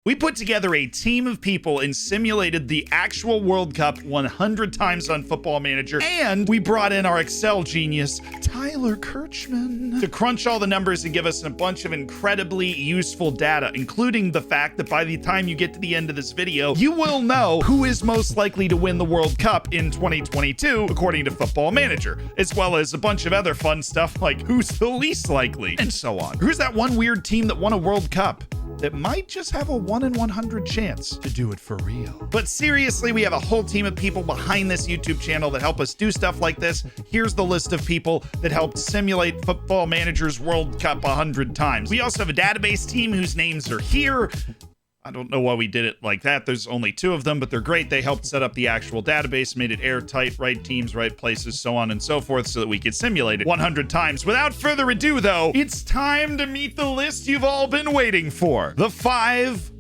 We put together a team of people and simulated the actual World Cup 100 times on Football Manager, and we brought in our Excel genius, Tyler Kirchman, to crunch all the numbers and give us a bunch of incredibly useful data, including the fact that by the time you get to the end of this video, you will know who is most likely to win the World Cup in 2022, according to Football Manager, as well as a bunch of other fun stuff like who's the least likely, and so on. Who's that one weird team that won a World Cup that might just have a 1 in 100 chance to do it for real? But seriously, we have a whole team of people behind this YouTube channel that help us do stuff like this. Here's the list of people that helped simulate Football Manager's World Cup 100 times. We also have a database team whose names are here. I don't know why we did it like that. There's only 2 of them, but they're great. They helped set up the actual database, made it airtight, right teams, right places, so on and so forth, so that we could simulate it 100 times. Without further ado, though, it's time to meet the list you've all been waiting for. The 5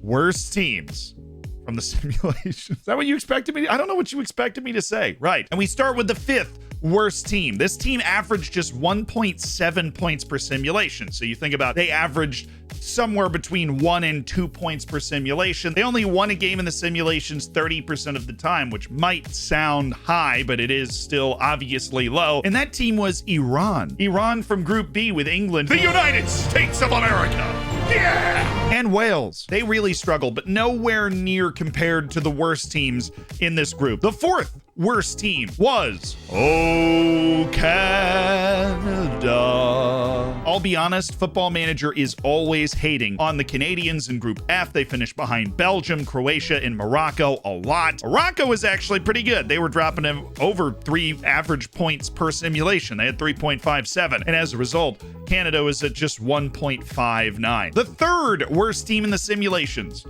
worst teams from the simulation. Is that what you expected me to? I don't know what you expected me to say. Right. And we start with the 5th worst team. This team averaged just 1.7 points per simulation. So you think about, they averaged somewhere between 1 and 2 points per simulation. They only won a game in the simulations 30% of the time, which might sound high, but it is still obviously low. And that team was Iran. Iran from Group B with England, the United States of America. Yeah! And Wales. They really struggled, but nowhere near compared to the worst teams in this group. The 4th worst team was Canada. I'll be honest, Football Manager is always hating on the Canadians in Group F. They finished behind Belgium, Croatia, and Morocco a lot. Morocco is actually pretty good. They were dropping in over 3 average points per simulation. They had 3.57, and as a result, Canada was at just 1.59. The 3rd worst team in the simulations,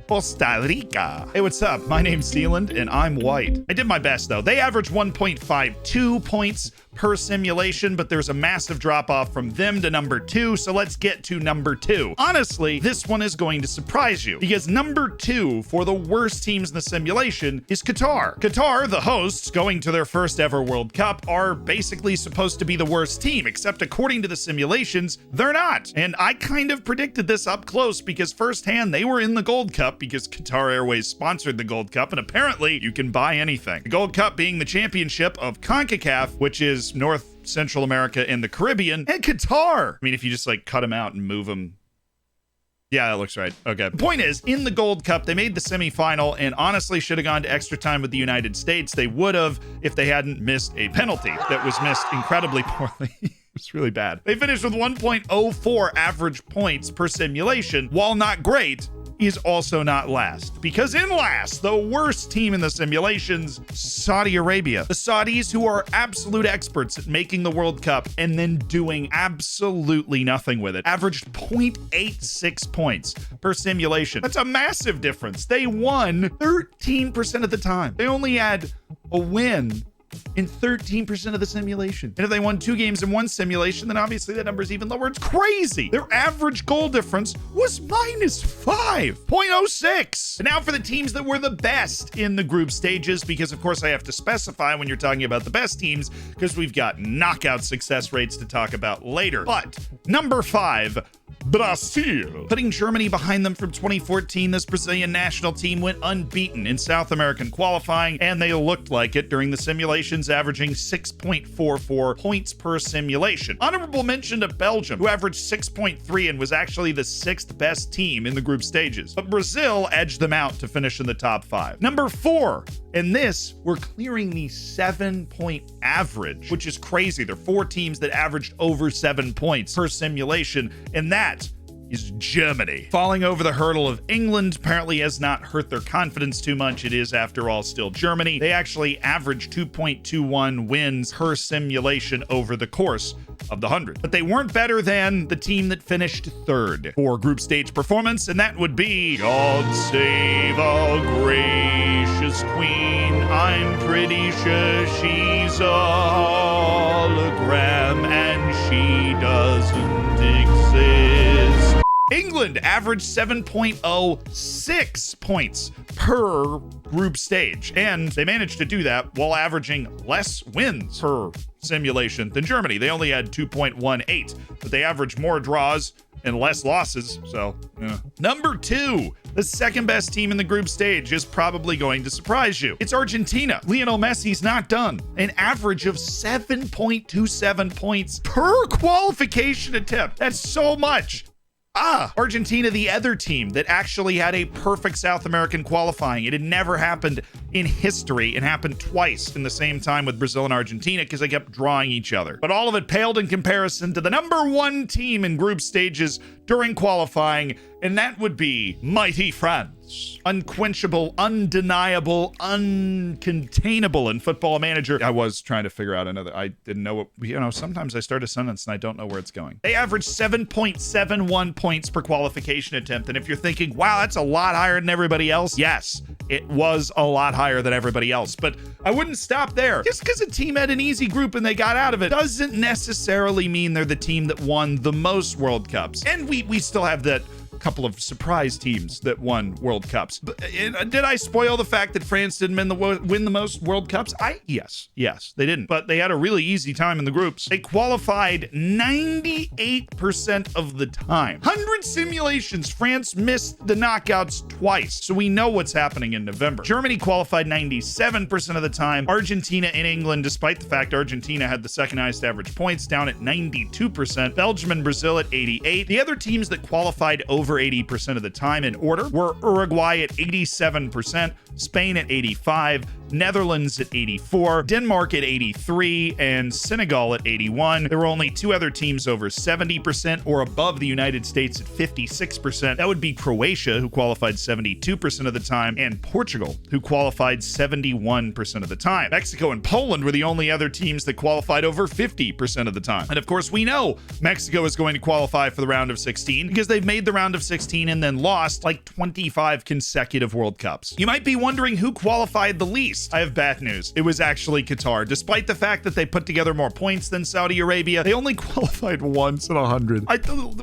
Costa Rica. Hey, what's up? My name's Sealand, and I'm white. I did my best, though. They averaged 1.52 points per simulation, but there's a massive drop-off from them to number 2, so let's get to number 2. Honestly, this one is going to surprise you, because number 2 for the worst teams in the simulation is Qatar. Qatar, the hosts, going to their first ever World Cup, are basically supposed to be the worst team, except according to the simulations, they're not. And I kind of predicted this up close, because firsthand, they were in the Gold Cup, because Qatar Airways sponsored the Gold Cup, and apparently you can buy anything. The Gold Cup being the championship of CONCACAF, which is North, Central America, and the Caribbean, and Qatar. I mean, if you just like cut them out and move them. Yeah, that looks right. Okay. The point is, in the Gold Cup, they made the semifinal and honestly should have gone to extra time with the United States. They would have if they hadn't missed a penalty that was missed incredibly poorly. It's really bad. They finished with 1.04 average points per simulation. While not great, is also not last, because in last, the worst team in the simulations, Saudi Arabia. The Saudis, who are absolute experts at making the World Cup and then doing absolutely nothing with it, averaged 0.86 points per simulation. That's a massive difference. They won 13% of the time. They only had a win in 13% of the simulation. And if they won 2 games in one simulation, then obviously that number is even lower. It's crazy. Their average goal difference was minus 5.06. And now for the teams that were the best in the group stages, because of course I have to specify when you're talking about the best teams, because we've got knockout success rates to talk about later. But number 5, Brazil. Putting Germany behind them from 2014, this Brazilian national team went unbeaten in South American qualifying, and they looked like it during the simulations, averaging 6.44 points per simulation. Honorable mention to Belgium, who averaged 6.3 and was actually the 6th best team in the group stages. But Brazil edged them out to finish in the top 5. Number 4, and this, we're clearing the 7-point average, which is crazy. There are 4 teams that averaged over 7 points per simulation, and that is Germany. Falling over the hurdle of England apparently has not hurt their confidence too much. It is, after all, still Germany. They actually averaged 2.21 wins per simulation over the course of the 100. But they weren't better than the team that finished 3rd for group stage performance, and that would be God Save Our Gracious Queen. I'm pretty sure she's a hologram and she doesn't exist. England averaged 7.06 points per group stage, and they managed to do that while averaging less wins per simulation than Germany. They only had 2.18, but they averaged more draws and less losses. So, yeah. Number 2, the second best team in the group stage is probably going to surprise you. It's Argentina. Lionel Messi's not done. An average of 7.27 points per qualification attempt. That's so much. Argentina, the other team that actually had a perfect South American qualifying. It had never happened in history. It happened twice in the same time with Brazil and Argentina because they kept drawing each other. But all of it paled in comparison to the number 1 team in group stages during qualifying, and that would be mighty France. Unquenchable, undeniable, uncontainable in Football Manager. I was trying to figure out another. I didn't know what, sometimes I start a sentence and I don't know where it's going. They averaged 7.71 points per qualification attempt. And if you're thinking, wow, that's a lot higher than everybody else. Yes, it was a lot higher than everybody else. But I wouldn't stop there. Just because a team had an easy group and they got out of it doesn't necessarily mean they're the team that won the most World Cups. And we still have that couple of surprise teams that won World Cups. But, did I spoil the fact that France didn't win the most World Cups? Yes, they didn't. But they had a really easy time in the groups. They qualified 98% of the time. 100 simulations, France missed the knockouts twice. So we know what's happening in November. Germany qualified 97% of the time. Argentina and England, despite the fact Argentina had the second highest average points, down at 92%. Belgium and Brazil at 88%. The other teams that qualified over 80% of the time in order were Uruguay at 87%, Spain at 85%, Netherlands at 84%, Denmark at 83%, and Senegal at 81%. There were only 2 other teams over 70% or above the United States at 56%. That would be Croatia, who qualified 72% of the time, and Portugal, who qualified 71% of the time. Mexico and Poland were the only other teams that qualified over 50% of the time. And of course, we know Mexico is going to qualify for the round of 16 because they've made the round of 16 and then lost like 25 consecutive World Cups. You might be wondering who qualified the least. I have bad news. It was actually Qatar. Despite the fact that they put together more points than Saudi Arabia, they only qualified once in 100.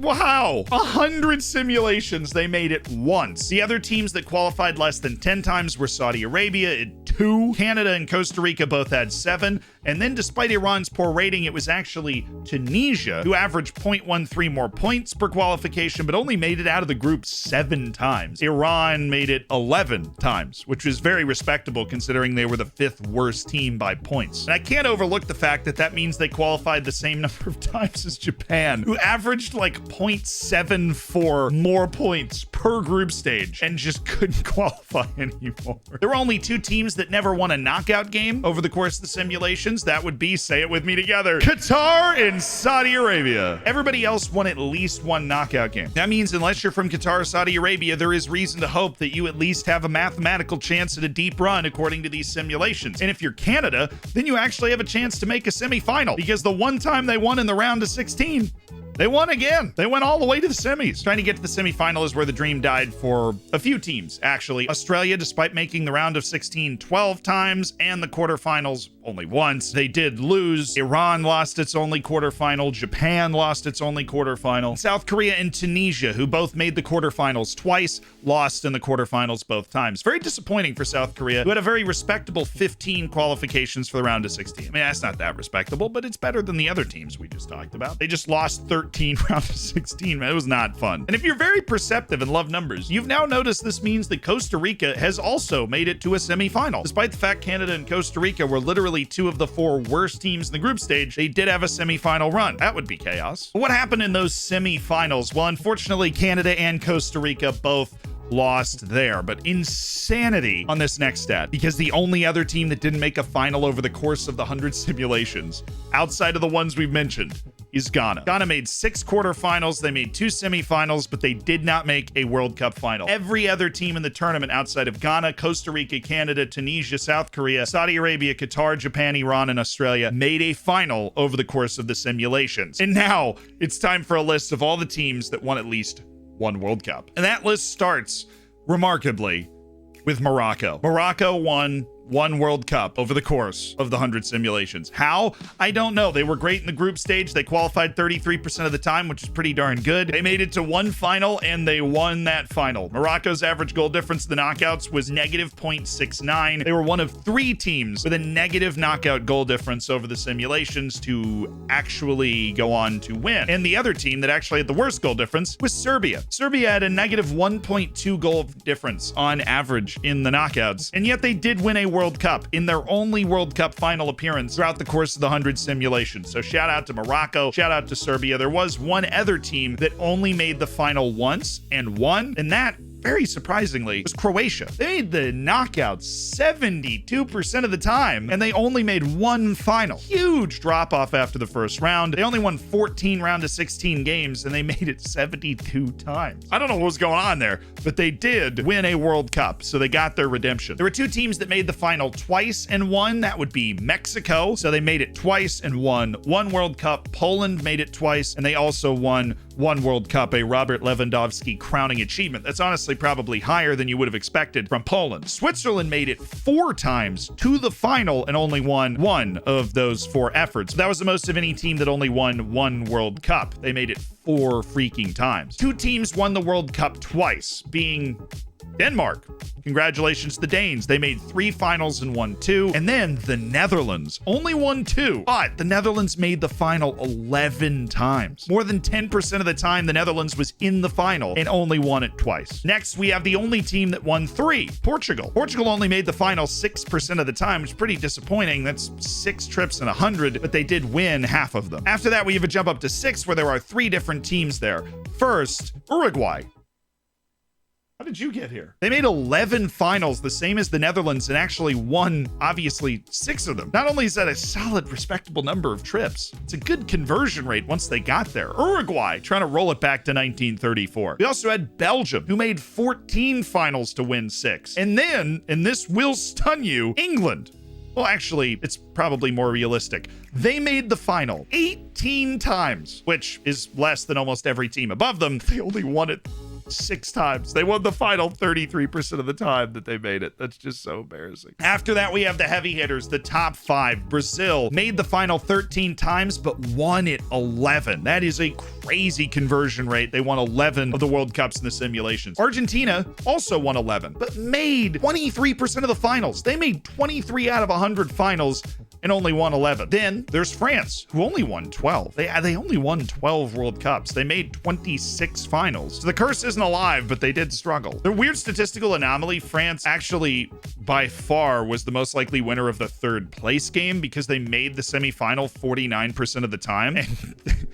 Wow. 100 simulations, they made it once. The other teams that qualified less than 10 times were Saudi Arabia at 2. Canada and Costa Rica both had 7. And then despite Iran's poor rating, it was actually Tunisia who averaged 0.13 more points per qualification, but only made it out of the group 7 times. Iran made it 11 times, which was very respectable considering they were the 5th worst team by points. And I can't overlook the fact that that means they qualified the same number of times as Japan, who averaged like 0.74 more points per group stage and just couldn't qualify anymore. There were only 2 teams that never won a knockout game over the course of the simulations. That would be, say it with me together, Qatar and Saudi Arabia. Everybody else won at least 1 knockout game. That means unless you're from Qatar or Saudi Arabia, there is reason to hope that you at least have a mathematical chance at a deep run according to these simulations. And if you're Canada, then you actually have a chance to make a semifinal because the one time they won in the round of 16, they won again. They went all the way to the semis. Trying to get to the semifinal is where the dream died for a few teams, actually. Australia, despite making the round of 16 12 times and the quarterfinals only once, they did lose. Iran lost its only quarterfinal. Japan lost its only quarterfinal. South Korea and Tunisia, who both made the quarterfinals twice, lost in the quarterfinals both times. Very disappointing for South Korea, who had a very respectable 15 qualifications for the round of 16. I mean, that's not that respectable, but it's better than the other teams we just talked about. They just lost 13 round of 16. Man, it was not fun. And if you're very perceptive and love numbers, you've now noticed this means that Costa Rica has also made it to a semifinal. Despite the fact Canada and Costa Rica were literally 2 of the 4 worst teams in the group stage, they did have a semifinal run. That would be chaos. But what happened in those semifinals? Well, unfortunately, Canada and Costa Rica both lost there, but insanity on this next stat, because the only other team that didn't make a final over the course of the 100 simulations, outside of the ones we've mentioned, is Ghana. Ghana made 6 quarterfinals, they made 2 semifinals, but they did not make a World Cup final. Every other team in the tournament outside of Ghana, Costa Rica, Canada, Tunisia, South Korea, Saudi Arabia, Qatar, Japan, Iran, and Australia made a final over the course of the simulations. And now it's time for a list of all the teams that won at least 1 World Cup. And that list starts, remarkably, with Morocco. Morocco won one World Cup over the course of the 100 simulations. How? I don't know. They were great in the group stage. They qualified 33% of the time, which is pretty darn good. They made it to one final, and they won that final. Morocco's average goal difference in the knockouts was negative 0.69. They were one of 3 teams with a negative knockout goal difference over the simulations to actually go on to win. And the other team that actually had the worst goal difference was Serbia. Serbia had a negative 1.2 goal difference on average in the knockouts, and yet they did win a World Cup in their only World Cup final appearance throughout the course of the 100 simulations. So shout out to Morocco, shout out to Serbia. There was one other team that only made the final once and won, and that, very surprisingly, was Croatia. They made the knockouts 72% of the time, and they only made one final. Huge drop off after the first round. They only won 14 round of 16 games, and they made it 72 times. I don't know what was going on there, but they did win a World Cup, so they got their redemption. There were 2 teams that made the final twice and won. That would be Mexico, so they made it twice and won one World Cup. Poland made it twice, and they also won one World Cup, a Robert Lewandowski crowning achievement. That's honestly probably higher than you would have expected from Poland. Switzerland made it 4 times to the final and only won one of those 4 efforts. That was the most of any team that only won one World Cup. They made it 4 freaking times. 2 teams won the World Cup twice, being Denmark. Congratulations to the Danes. They made 3 finals and won 2. And then the Netherlands only won 2, but the Netherlands made the final 11 times. More than 10% of the time, the Netherlands was in the final and only won it twice. Next, we have the only team that won 3, Portugal. Portugal only made the final 6% of the time, which is pretty disappointing. That's 6 trips in 100, but they did win half of them. After that, we have a jump up to 6 where there are 3 different teams there. First, Uruguay. How did you get here? They made 11 finals, the same as the Netherlands, and actually won, obviously, 6 of them. Not only is that a solid, respectable number of trips, it's a good conversion rate once they got there. Uruguay, trying to roll it back to 1934. We also had Belgium, who made 14 finals to win 6. And then, and this will stun you, England. Well, actually, it's probably more realistic. They made the final 18 times, which is less than almost every team above them. They only won it 6 times. They won the final 33% of the time that they made it. That's just so embarrassing. After that, we have the heavy hitters, the top 5. Brazil made the final 13 times, but won it 11. That is a crazy conversion rate. They won 11 of the World Cups in the simulations. Argentina also won 11, but made 23% of the finals. They made 23 out of 100 finals and only won 11. Then there's France, who only won 12. They only won 12 World Cups. They made 26 finals. So the curse isn't alive, but they did struggle. The weird statistical anomaly, France actually by far was the most likely winner of the 3rd place game because they made the semifinal 49% of the time and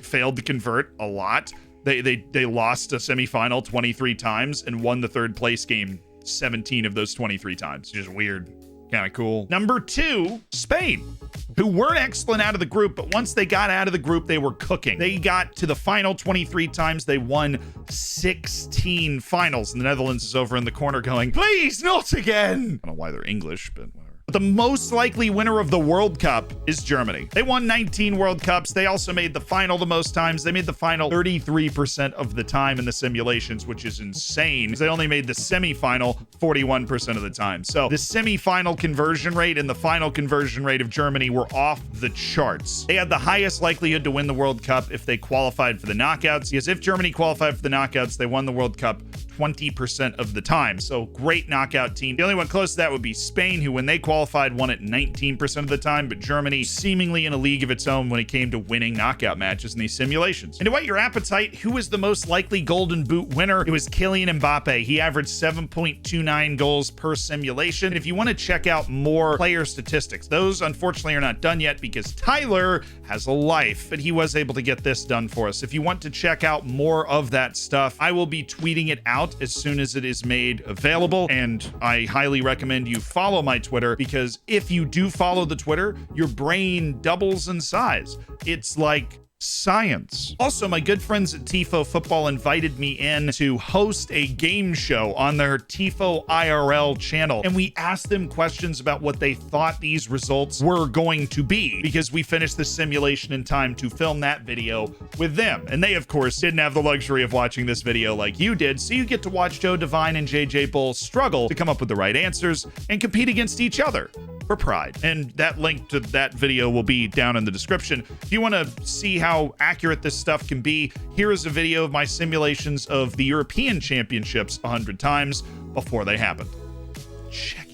failed to convert a lot. They lost a semifinal 23 times and won the 3rd place game 17 of those 23 times. Just weird. Kind of cool. Number 2, Spain, who weren't excellent out of the group, but once they got out of the group, they were cooking. They got to the final 23 times. They won 16 finals. And the Netherlands is over in the corner going, please, not again. I don't know why they're English, but whatever. But the most likely winner of the World Cup is Germany. They won 19 World Cups. They also made the final the most times. They made the final 33% of the time in the simulations, which is insane. They only made the semifinal 41% of the time. So the semifinal conversion rate and the final conversion rate of Germany were off the charts. They had the highest likelihood to win the World Cup if they qualified for the knockouts, because if Germany qualified for the knockouts, they won the World Cup 20% of the time. So great knockout team. The only one close to that would be Spain, who when they qualified won it 19% of the time, but Germany seemingly in a league of its own when it came to winning knockout matches in these simulations. And to whet your appetite, who was the most likely Golden Boot winner? It was Kylian Mbappe. He averaged 7.29 goals per simulation. And if you want to check out more player statistics, those unfortunately are not done yet because Tyler has a life, but he was able to get this done for us. If you want to check out more of that stuff, I will be tweeting it out as soon as it is made available, and I highly recommend you follow my Twitter, because if you do follow the Twitter, your brain doubles in size. It's like science. Also, my good friends at Tifo Football invited me in to host a game show on their Tifo IRL channel, and we asked them questions about what they thought these results were going to be, because we finished the simulation in time to film that video with them. And they, of course, didn't have the luxury of watching this video like you did, so you get to watch Joe Devine and JJ Bull struggle to come up with the right answers and compete against each other for pride. And that link to that video will be down in the description. If you want to see how accurate this stuff can be, here is a video of my simulations of the European Championships 100 times before they happened. Check